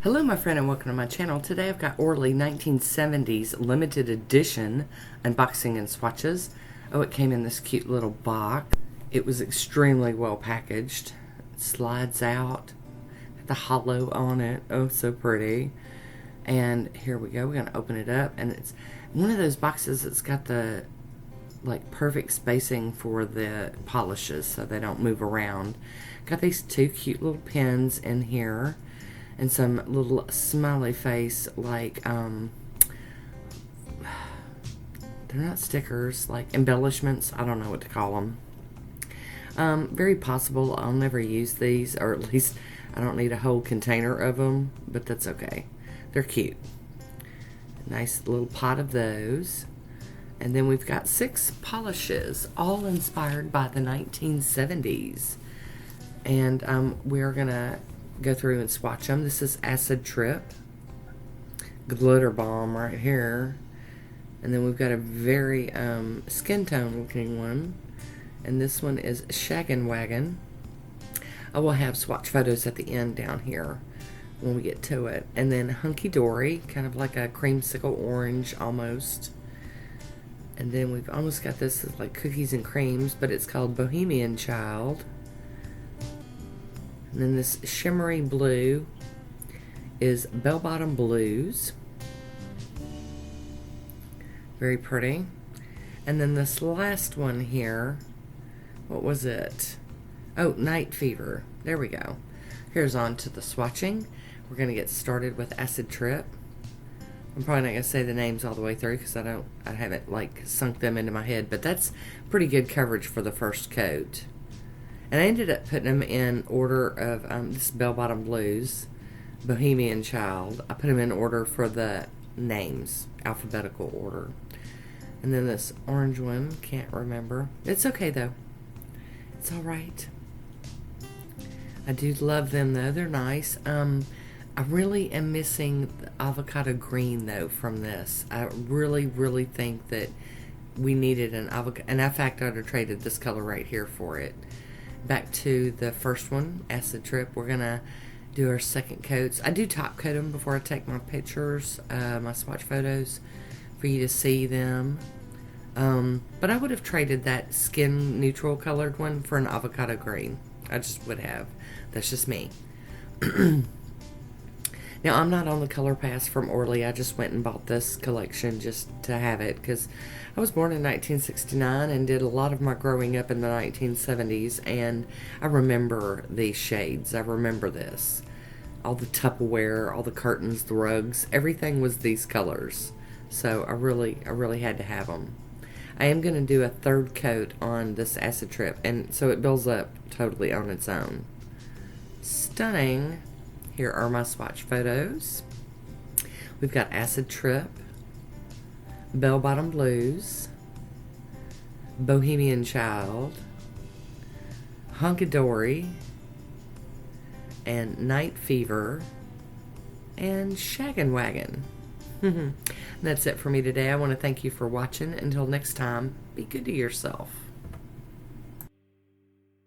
Hello my friend and welcome to my channel. Today I've got Orly 1970s limited edition unboxing and swatches. Oh, it came in this cute little box. It was extremely well packaged. It slides out. The hollow on it. Oh, so pretty. And here we go. We're going to open it up. And it's one of those boxes that's got the perfect spacing for the polishes so they don't move around. Got these two cute little pins in here. And some little smiley face, they're not stickers, like embellishments. I don't know what to call them. Very possible I'll never use these, or at least I don't need a whole container of them, but that's okay. They're cute. Nice little pot of those. And then we've got 6 polishes, all inspired by the 1970s. And we're going to go through and swatch them. This is Acid Trip, Glitter Bomb right here, and then we've got a very skin tone looking one, and this one is Shaggin' Wagon. I will have swatch photos at the end down here when we get to it. And then Hunky Dory, kind of like a creamsicle orange almost. And then we've almost got this as like cookies and creams, but it's called Bohemian Child. And then this shimmery blue is Bell Bottom Blues. Very pretty. And then this last one here, what was it? Oh, Night Fever. There we go. Here's on to the swatching. We're going to get started with Acid Trip. I'm probably not going to say the names all the way through because I haven't sunk them into my head, but that's pretty good coverage for the first coat. And I ended up putting them in order of, this Bell Bottom Blues, Bohemian Child. I put them in order for the names, alphabetical order. And then this orange one, can't remember. It's okay though. It's alright. I do love them though, they're nice. I really am missing the avocado green though from this. I really, really think that we needed an avocado, and in fact I'd have traded this color right here for it. Back to the first one, Acid Trip. We're gonna do our second coats. I do top coat them before I take my pictures, my swatch photos, for you to see them. But I would have traded that skin neutral colored one for an avocado green. I just would have. That's just me. Now, I'm not on the color pass from Orly. I just went and bought this collection just to have it because I was born in 1969 and did a lot of my growing up in the 1970s, and I remember these shades. I remember this. All the Tupperware, all the curtains, the rugs, everything was these colors. So I really had to have them. I am going to do a third coat on this Acid Trip, and so it builds up totally on its own. Stunning. Here are my swatch photos. We've got Acid Trip, Bell Bottom Blues, Bohemian Child, Hunky Dory, and Night Fever, and Shaggin' Wagon. That's it for me today. I want to thank you for watching. Until next time, be good to yourself.